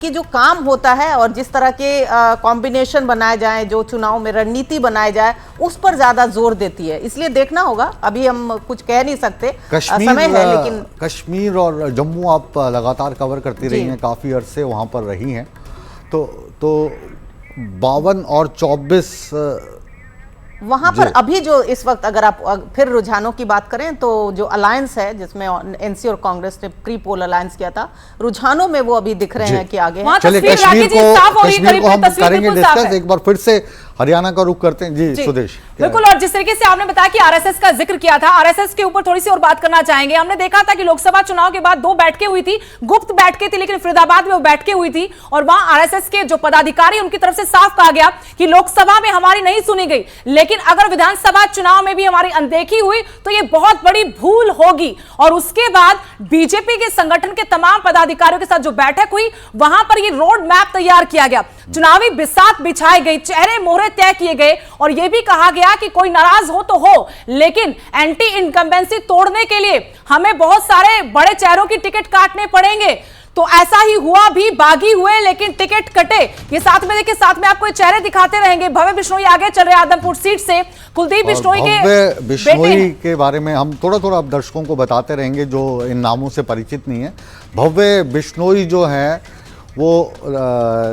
कि जो काम होता है और जिस तरह के कॉम्बिनेशन बनाए जाएं, जो चुनाव में रणनीति बनाए जाए, उस पर ज्यादा जोर देती है। इसलिए देखना होगा, अभी हम कुछ कह नहीं सकते, समय है। लेकिन कश्मीर और जम्मू आप लगातार कवर करती रही हैं, काफ़ी अरसे वहाँ पर रही हैं, तो 52 और 24 वहां पर अभी जो इस वक्त अगर आप फिर रुझानों की बात करें तो जो अलायंस है जिसमें एनसी और कांग्रेस ने प्री पोल अलायंस किया था, रुझानों में वो अभी दिख रहे हैं कि आगे हैं। चलिए कश्मीर को हम करेंगे डिस्कस, एक बार फिर से हरियाणा का रुख करते हैं। जी सुदेश। बिल्कुल, और जिस तरीके से आपने बताया कि आरएसएस का जिक्र किया था, आरएसएस के ऊपर थोड़ी सी और बात करना चाहेंगे। हमने देखा था कि लोकसभा चुनाव के बाद 2 बैठकें हुई थी, गुप्त बैठकें थी, लेकिन फरीदाबाद में वो बैठकें हुई थी और वहां आरएसएस के जो पदाधिकारी उनकी तरफ से साफ कहा गया कि लोकसभा में हमारी नहीं सुनी गई, लेकिन अगर विधानसभा चुनाव में भी हमारी अनदेखी हुई तो ये बहुत बड़ी भूल होगी। और उसके बाद बीजेपी के संगठन के तमाम पदाधिकारियों के साथ जो बैठक हुई, वहां पर ये रोड मैप तैयार किया गया, चुनावी बिसात बिछाई गई, चेहरे मोहरे तय किए गए और यह भी कहा गया कि कोई नाराज हो तो हो, लेकिन एंटी इनकम्बेंसी तोड़ने के लिए हमें बहुत सारे बड़े चेहरों की टिकट काटने पड़ेंगे। तो ऐसा ही हुआ भी, बागी हुए लेकिन टिकट कटे। ये साथ में देखिए, साथ में आपको चेहरे दिखाते रहेंगे। भव्य बिश्नोई आगे चल रहे आदमपुर सीट से, कुलदीप बिश्नोई के बारे में हम थोड़ा अब दर्शकों को बताते रहेंगे जो इन नामों से परिचित नहीं है। भव्य बिश्नोई जो है वो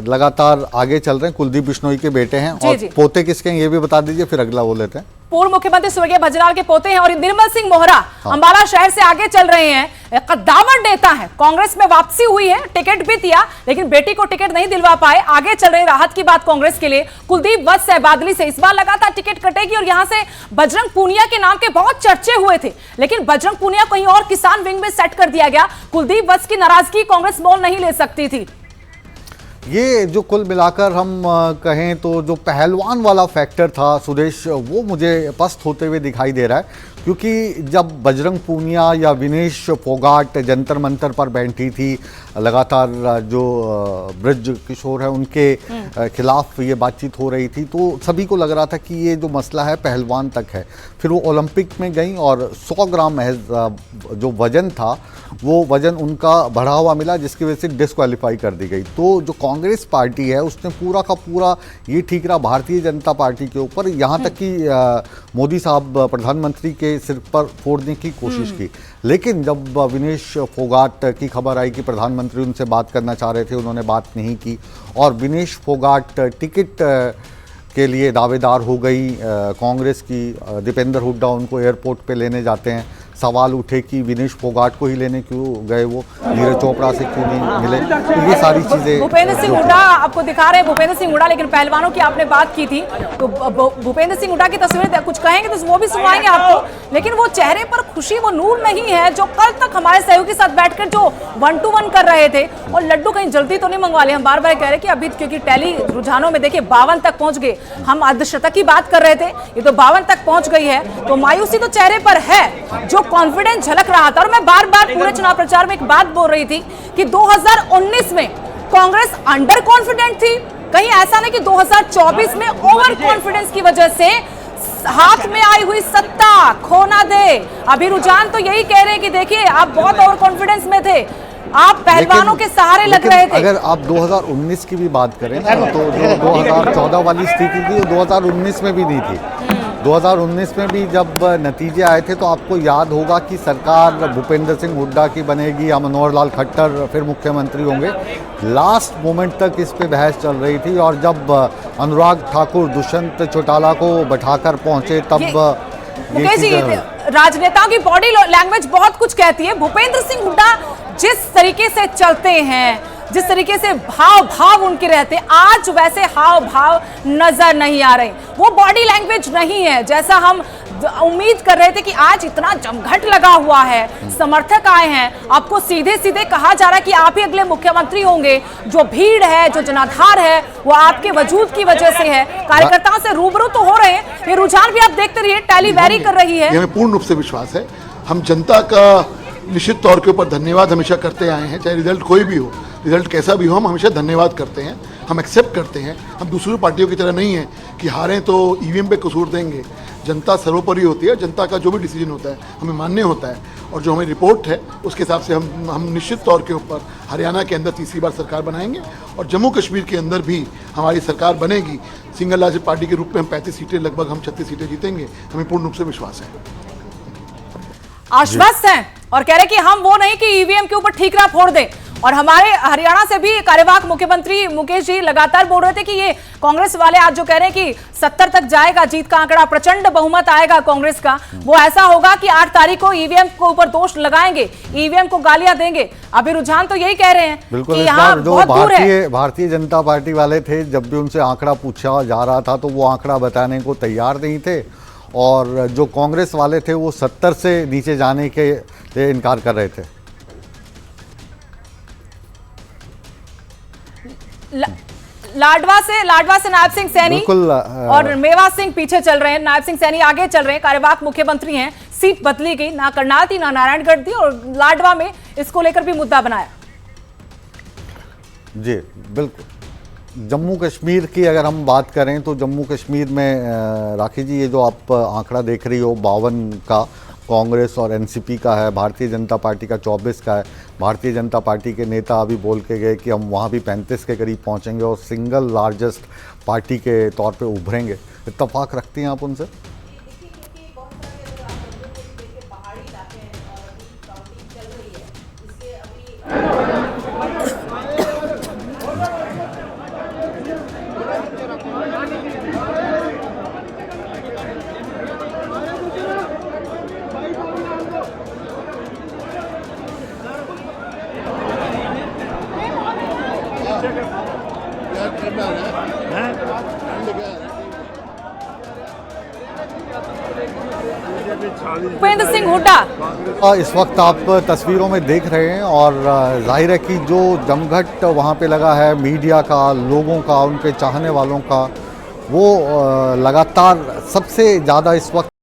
लगातार आगे चल रहे हैं, कुलदीप बिश्नोई के बेटे हैं। और पोते किसके हैं ये भी बता दीजिए, फिर अगला वो लेते हैं। पूर्व मुख्यमंत्री स्वर्गीय भजनलाल के पोते हैं और निर्मल सिंह मोहरा अंबाला शहर से आगे चल रहे हैं। कद्दावर नेता है, कांग्रेस में वापसी हुई है, टिकट भी दिया लेकिन बेटी को टिकट नहीं दिलवा पाए, आगे चल रहे। राहत की बात कांग्रेस के लिए, कुलदीप वत्स है बादली से, इस बार लगातार टिकट कटेगी और यहां से बजरंग पूनिया के नाम के बहुत चर्चे हुए थे, लेकिन बजरंग पूनिया कहीं और किसान विंग में सेट कर दिया गया। कुलदीप वत्स की नाराजगी कांग्रेस मोल नहीं ले सकती थी। ये जो कुल मिलाकर हम कहें तो जो पहलवान वाला फैक्टर था सुदेश, वो मुझे पस्त होते हुए दिखाई दे रहा है, क्योंकि जब बजरंग पूनिया या विनेश फोगाट जंतर मंतर पर बैठी थी, लगातार जो ब्रज किशोर है उनके खिलाफ ये बातचीत हो रही थी, तो सभी को लग रहा था कि ये जो मसला है पहलवान तक है। फिर वो ओलंपिक में गई और 100 ग्राम महज जो वजन था वो वजन उनका बढ़ा हुआ मिला, जिसकी वजह से डिस्क्वालीफाई कर दी गई। तो जो कांग्रेस पार्टी है उसने पूरा का पूरा ये ठीक रहा भारतीय जनता पार्टी के ऊपर, यहाँ तक कि मोदी साहब प्रधानमंत्री के सिर पर फोड़ने की कोशिश की। लेकिन जब विनेश फोगाट की खबर आई कि प्रधानमंत्री उनसे बात करना चाह रहे थे, उन्होंने बात नहीं की और विनेश फोगाट टिकट के लिए दावेदार हो गई कांग्रेस की। दीपेंद्र हुड्डा उनको एयरपोर्ट पे लेने जाते हैं, सवाल उठे कि विनेश फोगाट को ही लेने क्यों गए, वो नीरज चोपड़ा से क्यों नहीं मिले। तो ये सारी चीजें भूपेंद्र सिंह हुड्डा आपको दिखा रहे हैं, भूपेंद्र सिंह हुड्डा। लेकिन पहलवानों की आपने बात की थी तो भूपेंद्र सिंह हुड्डा की तस्वीरें कुछ कहेंगे तो वो भी सुनाएंगे आपको, लेकिन वो चेहरे पर खुशी, वो नूर नहीं है जो कल तक हमारे सहयोगी के साथ बैठकर जो 1 to 1 कर रहे थे। और लड्डू कहीं जल्दी तो नहीं मंगवा ले, हम बार बार कह रहे कि अभी क्योंकि टैली रुझानों में देखिए 52 तक पहुंच गए, हम अर्धशतक की बात कर रहे थे, ये तो 52 तक पहुंच गई है। तो मायूसी तो चेहरे पर है, जो कॉन्फिडेंस झलक रहा था। और मैं बार बार पूरे चुनाव प्रचार में एक बात बोल रही थी कि 2019 में कांग्रेस अंडर कॉन्फिडेंट थी, कहीं ऐसा नहीं कि 2024 में ओवर कॉन्फिडेंस की वजह से हाथ में आई हुई सत्ता खोना दे। अभी रुझान तो यही कह रहे हैं कि देखिए आप बहुत ओवर कॉन्फिडेंस में थे, आप पहलवानों के सहारे लग रहे थे। अगर आप 2019 की भी बात करें ना, तो जो 2014 वाली स्थिति थी वो 2019 में भी नहीं थी। 2019 में भी जब नतीजे आए थे तो आपको याद होगा कि सरकार भूपेंद्र सिंह हुड्डा की बनेगी या मनोहर लाल खट्टर फिर मुख्यमंत्री होंगे। लास्ट मोमेंट तक इस पे बहस चल रही थी और जब अनुराग ठाकुर दुष्यंत चौटाला को बैठाकर पहुंचे तब राजनेताओं की बॉडी लैंग्वेज बहुत कुछ कहती है। भूपेंद्र सिंह हुड्डा जिस तरीके से चलते हैं, जिस तरीके से भाव उनके रहते, आज वैसे हाव भाव नजर नहीं आ रहे, वो बॉडी लैंग्वेज नहीं है जैसा हम उम्मीद कर रहे थे कि आज इतना जमघट लगा हुआ है, समर्थक आए हैं, आपको सीधे सीधे कहा जा रहा है कि आप ही अगले मुख्यमंत्री होंगे। जो भीड़ है, जो जनाधार है, वो आपके वजूद की वजह से है। कार्यकर्ताओं से रूबरू तो हो रहे हैं, ये रुझान भी आप देखते रहिए, टैली वैरी कर रही है। हमें पूर्ण रूप से विश्वास है, हम जनता का निश्चित तौर के ऊपर धन्यवाद हमेशा करते आए हैं, चाहे रिजल्ट कोई भी हो, रिजल्ट कैसा भी हो, हम हमेशा धन्यवाद करते हैं, हम एक्सेप्ट करते हैं। हम दूसरी पार्टियों की तरह नहीं है कि हारें तो ईवीएम पे कसूर देंगे, जनता सर्वोपरि होती है, जनता का जो भी डिसीजन होता है हमें मान्य होता है, और जो हमें रिपोर्ट है उसके हिसाब से हम निश्चित तौर के ऊपर हरियाणा के अंदर तीसरी बार सरकार बनाएंगे, और जम्मू कश्मीर के अंदर भी हमारी सरकार बनेगी। सिंगल लार्जेस्ट पार्टी के रूप में हम 35 सीटें, लगभग हम 36 सीटें जीतेंगे, हमें पूर्ण रूप से विश्वास है। आश्वस्त हैं और कह रहे कि हम वो नहीं कि ईवीएम के ऊपर ठीकरा फोड़ दें। और हमारे हरियाणा से भी कार्यवाहक मुख्यमंत्री मुकेश जी लगातार बोल रहे थे कि ये कांग्रेस वाले आज जो कह रहे हैं कि 70 तक जाएगा जीत का आंकड़ा, प्रचंड बहुमत आएगा कांग्रेस का, वो ऐसा होगा कि 8 तारीख को ईवीएम के ऊपर दोष लगाएंगे, ईवीएम को गालियां देंगे। अभी रुझान तो यही कह रहे हैं बिल्कुल। कि इस यहाँ बार जो बहुत दूर है। भारतीय जनता पार्टी वाले थे, जब भी उनसे आंकड़ा पूछा जा रहा था तो वो आंकड़ा बताने को तैयार नहीं थे, और जो कांग्रेस वाले थे वो 70 से नीचे जाने के लिए इनकार कर रहे थे। लाडवा से नायब सिंह सैनी बिल्कुल, और मेवा सिंह पीछे चल रहे हैं, नायब सिंह सैनी आगे चल रहे हैं, कार्यवाहक मुख्यमंत्री हैं। सीट बदली गई, ना करनाल थी ना नारायणगढ़ थी, और लाडवा में इसको लेकर भी मुद्दा बनाया। जी बिल्कुल। जम्मू कश्मीर की अगर हम बात करें तो जम्मू कश्मीर में राखी जी, ये जो आप आंकड़ा देख रही हो 52 का कांग्रेस और एनसीपी का है, भारतीय जनता पार्टी का 24 का है। भारतीय जनता पार्टी के नेता अभी बोल के गए कि हम वहाँ भी 35 के करीब पहुँचेंगे और सिंगल लार्जेस्ट पार्टी के तौर पे उभरेंगे। इत्तेफाक रखती हैं आप उनसे? भूपेंद्र सिंह हुड्डा इस वक्त आप तस्वीरों में देख रहे हैं, और जाहिर है कि जो जमघट वहाँ पे लगा है मीडिया का, लोगों का, उनके चाहने वालों का, वो लगातार सबसे ज़्यादा इस वक्त